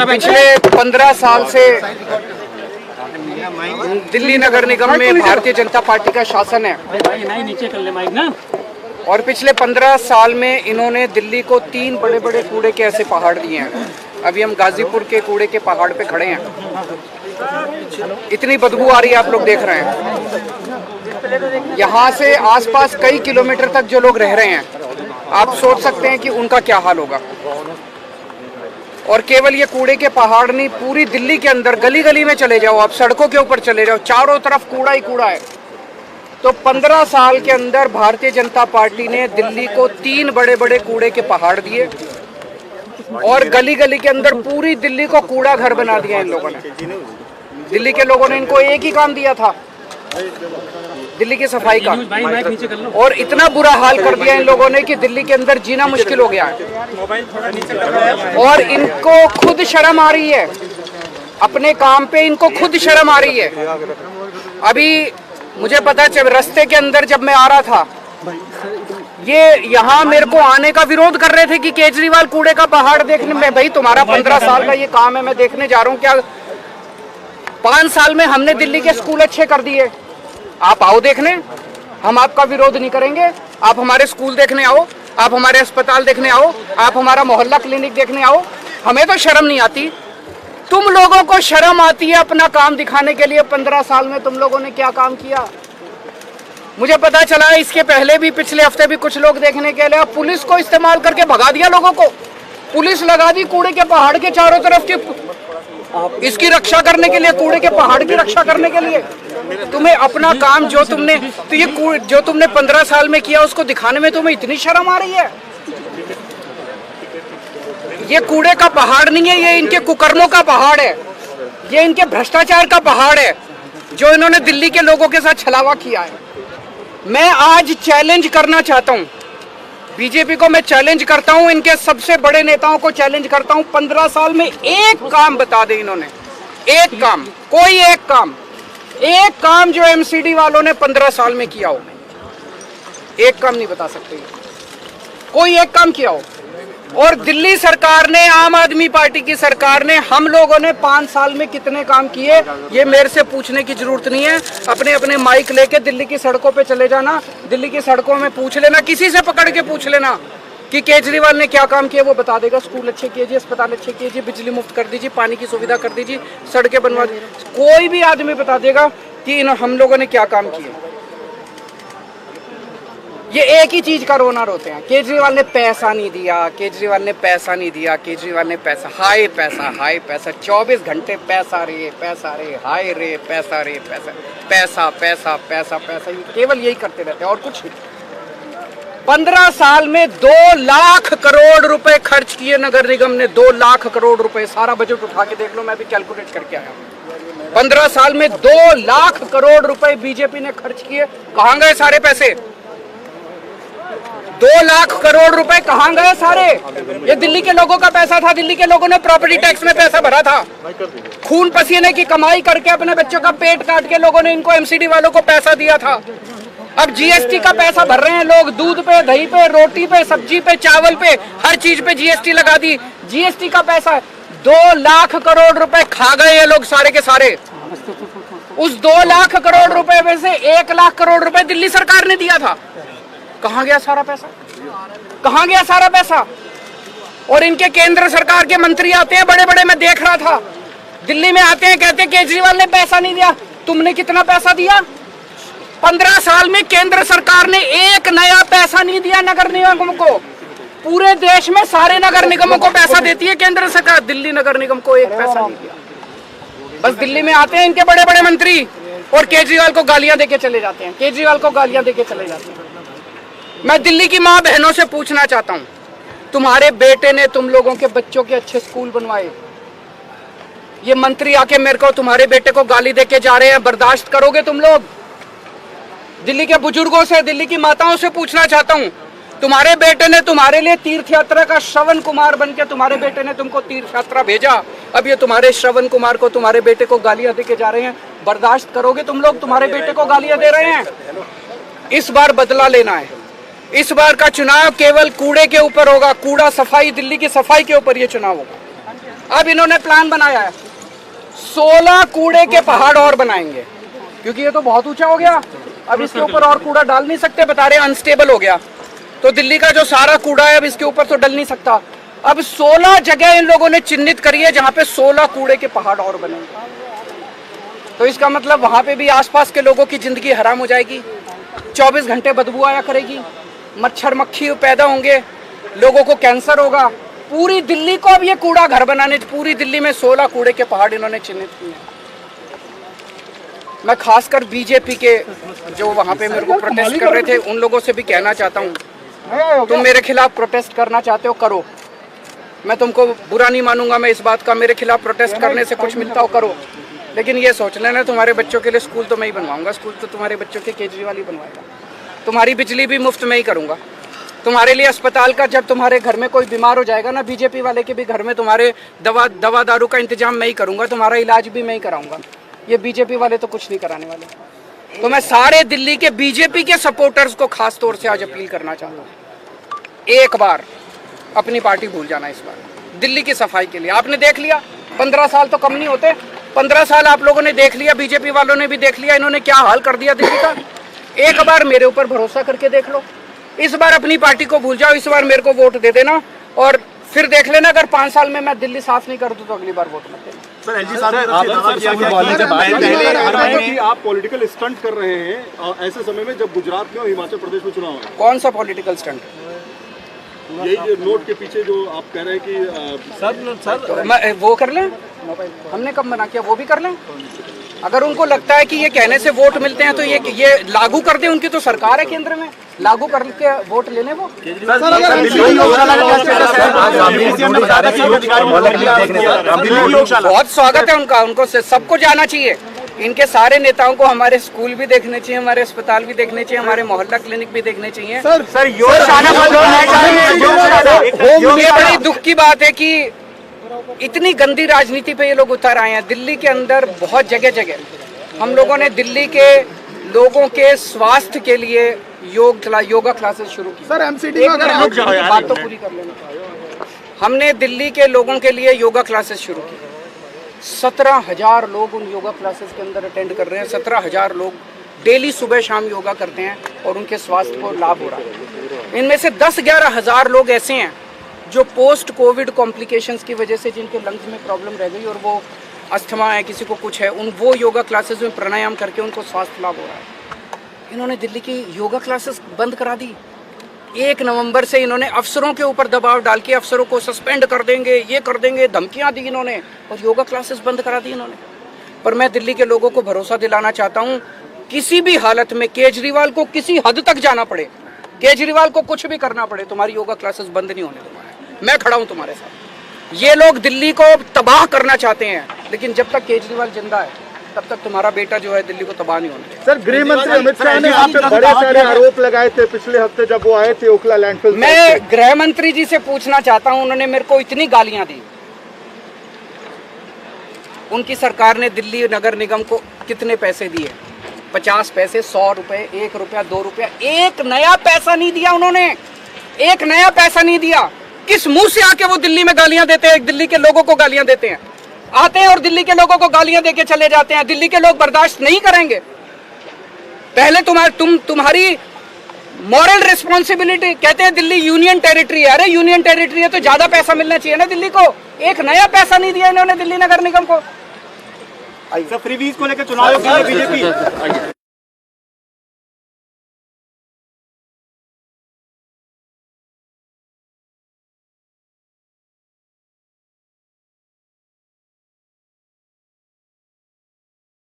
पिछले 15 साल से दिल्ली नगर निगम में भारतीय जनता पार्टी का शासन है और पिछले 15 साल में इन्होंने दिल्ली को 3 बड़े बड़े कूड़े के ऐसे पहाड़ दिए हैं। अभी हम गाजीपुर के कूड़े के पहाड़ पे खड़े हैं। इतनी बदबू आ रही है, आप लोग देख रहे हैं। यहाँ से आसपास कई किलोमीटर तक जो लोग रह रहे हैं, आप सोच सकते हैं कि उनका क्या हाल होगा। और केवल ये कूड़े के पहाड़ नहीं, पूरी दिल्ली के अंदर गली गली में चले जाओ, आप सड़कों के ऊपर चले जाओ, चारों तरफ कूड़ा ही कूड़ा है। तो 15 साल के अंदर भारतीय जनता पार्टी ने दिल्ली को 3 बड़े बड़े कूड़े के पहाड़ दिए और गली गली के अंदर पूरी दिल्ली को कूड़ा घर बना दिया इन लोगों ने। दिल्ली के लोगों ने इनको एक ही काम दिया था, दिल्ली की सफाई का, और इतना बुरा हाल कर दिया इन लोगों ने कि दिल्ली के अंदर जीना मुश्किल हो गया है। और इनको खुद शर्म आ रही है, अपने काम पे इनको खुद शर्म आ रही है। अभी मुझे पता चल, रास्ते के अंदर जब मैं आ रहा था, ये यहाँ मेरे को आने का विरोध कर रहे थे कि केजरीवाल कूड़े का पहाड़ देखने में। भाई तुम्हारा 15 साल का ये काम है, मैं देखने जा रहा हूँ। क्या 5 साल में हमने दिल्ली के स्कूल अच्छे कर दिए, आप आओ देखने, हम आपका विरोध नहीं करेंगे। आप हमारे स्कूल देखने आओ, आप हमारे अस्पताल देखने आओ, आप हमारा मोहल्ला क्लिनिक देखने आओ। हमें तो शर्म नहीं आती, तुम लोगों को शर्म आती है अपना काम दिखाने के लिए। 15 साल में तुम लोगों ने क्या काम किया? मुझे पता चला इसके पहले भी, पिछले हफ्ते भी कुछ लोग देखने के लिए पुलिस को इस्तेमाल करके भगा दिया लोगों को। पुलिस लगा दी कूड़े के पहाड़ के चारों तरफ की, इसकी रक्षा करने के लिए, कूड़े के पहाड़ की रक्षा करने के लिए। तुम्हें अपना काम जो तुमने, तो ये जो तुमने 15 साल में किया उसको दिखाने में तुम्हें इतनी शर्म आ रही है? ये कूड़े का पहाड़ नहीं है, ये इनके कुकर्मों का पहाड़ है, ये इनके भ्रष्टाचार का पहाड़ है जो इन्होंने दिल्ली के लोगों के साथ छलावा किया है। मैं आज चैलेंज करना चाहता हूं, बीजेपी को मैं चैलेंज करता हूं, इनके सबसे बड़े नेताओं को चैलेंज करता हूं। 15 साल में एक काम बता दे इन्होंने, एक काम, कोई एक काम जो एमसीडी वालों ने 15 साल में किया हो। एक काम नहीं बता सकते, कोई एक काम किया हो। और दिल्ली सरकार ने, आम आदमी पार्टी की सरकार ने, हम लोगों ने 5 साल में कितने काम किए, ये मेरे से पूछने की जरूरत नहीं है। अपने अपने माइक लेके दिल्ली की सड़कों पे चले जाना, दिल्ली की सड़कों में पूछ लेना, किसी से पकड़ के पूछ लेना कि केजरीवाल ने क्या काम किया, वो बता देगा। स्कूल अच्छे कीजिए, अस्पताल अच्छे कीजिए, बिजली मुफ्त कर दीजिए, पानी की सुविधा कर दीजिए, सड़कें बनवा दीजिए, कोई भी आदमी बता देगा कि हम लोगों ने क्या काम किए। ये एक ही चीज का रोना रोते हैं, केजरीवाल ने पैसा नहीं दिया, केजरीवाल ने पैसा नहीं दिया, केजरीवाल ने पैसा, हाय पैसा, हाय पैसा, 24 घंटे पैसा रे, हाय रे, पैसा रे, पैसा, पैसा पैसा पैसा पैसा, केवल यही करते रहते हैं और कुछ नहीं। 15 साल में 2 लाख करोड़ रुपए खर्च किए नगर निगम ने, 2 लाख करोड़ रुपए। सारा बजट उठा के देख लो, मैं भी कैलकुलेट करके आया हूं। 15 साल में 2 लाख करोड़ रुपए बीजेपी ने खर्च किए। कहां गए सारे पैसे? 2 लाख करोड़ रुपए कहां गए सारे? ये दिल्ली के लोगों का पैसा था, दिल्ली के लोगों ने प्रॉपर्टी टैक्स में पैसा भरा था, खून पसीने की कमाई करके अपने बच्चों का पेट काट के लोगों ने इनको एमसीडी वालों को पैसा दिया था। अब जीएसटी का पैसा भर रहे हैं लोग, दूध पे, दही पे, रोटी पे, सब्जी पे, चावल पे, हर चीज पे जीएसटी लगा दी। जीएसटी का पैसा 2 लाख करोड़ रुपए खा गए ये लोग सारे के सारे। उस 2 लाख करोड़ रुपए में से 1 लाख करोड़ रुपए दिल्ली सरकार ने दिया था। कहां गया सारा पैसा? कहां गया सारा पैसा? और इनके केंद्र सरकार के मंत्री आते हैं बड़े बड़े, मैं देख रहा था, दिल्ली में आते हैं, कहते हैं केजरीवाल ने पैसा नहीं दिया। तुमने कितना पैसा दिया? 15 साल में केंद्र सरकार ने एक नया पैसा नहीं दिया नगर निगम को। पूरे देश में सारे नगर निगमों को पैसा देती है केंद्र सरकार, दिल्ली नगर निगम को एक पैसा नहीं दिया। बस दिल्ली में आते हैं इनके बड़े बड़े मंत्री और केजरीवाल को गालियां देके चले जाते हैं, केजरीवाल को गालियां देके चले जाते हैं। मैं दिल्ली की माँ बहनों से पूछना चाहता हूँ, तुम्हारे बेटे ने तुम लोगों के बच्चों के अच्छे स्कूल बनवाए, ये मंत्री आके मेरे को तुम्हारे बेटे को गाली देके जा रहे हैं, बर्दाश्त करोगे तुम लोग? दिल्ली के बुजुर्गों से, दिल्ली की माताओं से पूछना चाहता हूँ, तुम्हारे बेटे ने तुम्हारे लिए तीर्थ यात्रा का श्रवण कुमार बन के तुम्हारे बेटे ने तुमको तीर्थ यात्रा भेजा, अब ये तुम्हारे श्रवण कुमार को, तुम्हारे बेटे को गालियां देके जा रहे हैं, बर्दाश्त करोगे तुम लोग? तुम्हारे बेटे को गालियां दे रहे हैं। इस बार बदला लेना है, इस बार का चुनाव केवल कूड़े के ऊपर होगा, कूड़ा सफाई, दिल्ली की सफाई के ऊपर ये चुनाव होगा। अब इन्होंने प्लान बनाया है 16 कूड़े के पहाड़ और बनाएंगे, क्योंकि ये तो बहुत ऊंचा हो गया, अब इसके ऊपर और कूड़ा डाल नहीं सकते, बता रहे अनस्टेबल हो गया। तो दिल्ली का जो सारा कूड़ा है अब इसके ऊपर तो डल नहीं सकता। अब 16 जगह इन लोगों ने चिन्हित करी है जहां पे 16 कूड़े के पहाड़ और बनेंगे। तो इसका मतलब वहां पे भी आसपास के लोगों की जिंदगी हराम हो जाएगी, 24 घंटे बदबू आया करेगी, मच्छर मक्खी पैदा होंगे, लोगों को कैंसर होगा। पूरी दिल्ली को अब ये कूड़ा घर बनाने, पूरी दिल्ली में 16 कूड़े के पहाड़ इन्होंने चिन्हित किए हैं। मैं खासकर बीजेपी के जो वहां पे मेरे को प्रोटेस्ट कर रहे थे उन लोगों से भी कहना चाहता हूँ, तुम मेरे खिलाफ प्रोटेस्ट करना चाहते हो करो, मैं तुमको बुरा नहीं मानूंगा। मैं इस बात का, मेरे खिलाफ प्रोटेस्ट करने से कुछ मिलता हो करो, लेकिन ये सोच लेना तुम्हारे बच्चों के लिए स्कूल तो मैं ही बनवाऊंगा, स्कूल तो तुम्हारे बच्चों के केजरीवाल ही बनवाएगा, तुम्हारी बिजली भी मुफ्त में ही करूंगा, तुम्हारे लिए अस्पताल का, जब तुम्हारे घर में कोई बीमार हो जाएगा ना, बीजेपी वाले के भी घर में तुम्हारे दवा दारू का इंतजाम मैं ही करूंगा, तुम्हारा इलाज भी मैं ही कराऊंगा। ये बीजेपी वाले तो कुछ नहीं कराने वाले। तो मैं सारे दिल्ली के बीजेपी के सपोर्टर्स को खास तौर से आज अपील करना चाहता हूँ, एक बार अपनी पार्टी भूल जाना इस बार दिल्ली की सफाई के लिए। आपने देख लिया 15 साल तो कम नहीं होते, 15 साल आप लोगों ने देख लिया, बीजेपी वालों ने भी देख लिया, इन्होंने क्या हाल कर दिया दिल्ली का। एक बार मेरे ऊपर भरोसा करके देख लो, इस बार अपनी पार्टी को भूल जाओ, इस बार मेरे को वोट दे देना और फिर देख लेना अगर 5 साल में मैं दिल्ली साफ नहीं कर दूं तो अगली बार वोट मत देना। सर एलजी साहब आप पॉलिटिकल स्टंट कर रहे हैं ऐसे समय में जब गुजरात में और हिमाचल प्रदेश में चुनाव है। कौन सा पॉलिटिकल स्टंट? यही जो नोट के पीछे जो आप कह रहे हैं कि सर वो कर लें, हमने कब मना किया, वो भी कर लें। अगर उनको लगता है कि ये कहने से वोट मिलते हैं तो ये लागू कर दें, उनकी तो सरकार है केंद्र में, लागू करके वोट लेने वो। बहुत स्वागत है उनका, उनको सबको जाना चाहिए। इनके सारे नेताओं को हमारे स्कूल भी देखने चाहिए, हमारे अस्पताल भी देखने चाहिए, हमारे मोहल्ला क्लिनिक भी देखने चाहिए। सर ये बड़ी दुख की बात है कि इतनी गंदी राजनीति पे ये लोग उतर आए हैं। दिल्ली के अंदर बहुत जगह जगह हम लोगों ने दिल्ली के लोगों के स्वास्थ्य के लिए योगा क्लासेस शुरू की। सर एमसीडी में बात तो पूरी कर लेना। हमने दिल्ली के लोगों के लिए योगा क्लासेस शुरू की, 17,000 लोग उन योगा क्लासेस के अंदर अटेंड कर रहे हैं। 17,000 लोग डेली सुबह शाम योगा करते हैं और उनके स्वास्थ्य को लाभ हो रहा है। इनमें से 10-11 हज़ार लोग ऐसे हैं जो पोस्ट कोविड कॉम्प्लिकेशंस की वजह से जिनके लंग्स में प्रॉब्लम रह गई और वो अस्थमा है, किसी को कुछ है, वो योगा क्लासेस में प्राणायाम करके उनको स्वास्थ्य लाभ हो रहा है। इन्होंने दिल्ली की योगा क्लासेस बंद करा दी। 1 नवंबर से इन्होंने अफसरों के ऊपर दबाव डाल के अफसरों को सस्पेंड कर देंगे, ये कर देंगे, धमकियां दी इन्होंने और योगा क्लासेस बंद करा दी इन्होंने। पर मैं दिल्ली के लोगों को भरोसा दिलाना चाहता हूं, किसी भी हालत में केजरीवाल को किसी हद तक जाना पड़े, केजरीवाल को कुछ भी करना पड़े, तुम्हारी योगा क्लासेस बंद नहीं होने दूंगा। मैं खड़ा हूं तुम्हारे साथ। ये लोग दिल्ली को तबाह करना चाहते हैं, लेकिन जब तक केजरीवाल जिंदा है तब तक तुम्हारा बेटा जो है दिल्ली को तबाह नहीं होने। सर गृह मंत्री अमित शाह ने आप पे बड़े सारे आरोप लगाए थे पिछले हफ्ते जब वो आए थे ओखला लैंडफिल। मैं गृह मंत्री जी से पूछना चाहता हूं, उन्होंने मेरे को इतनी गालियां दी। उनकी सरकार ने दिल्ली नगर निगम को कितने पैसे दिए? 50 पैसे, 100 रुपए, 1 रुपया, 2 रुपया, एक नया पैसा नहीं दिया उन्होंने, एक नया पैसा नहीं दिया। किस मुंह से आके वो दिल्ली में गालियां देते हैं, दिल्ली के लोगों को गालियां देते हैं, आते हैं और दिल्ली के लोगों को गालियां देके चले जाते हैं। दिल्ली के लोग बर्दाश्त नहीं करेंगे। पहले तुम्हारी मॉरल रिस्पॉन्सिबिलिटी, कहते हैं दिल्ली यूनियन टेरिटरी है। अरे यूनियन टेरिटरी है तो ज्यादा पैसा मिलना चाहिए ना दिल्ली को। एक नया पैसा नहीं दिया इन्होंने दिल्ली नगर निगम को। फ्रीबीज को लेकर चुनाव बीजेपी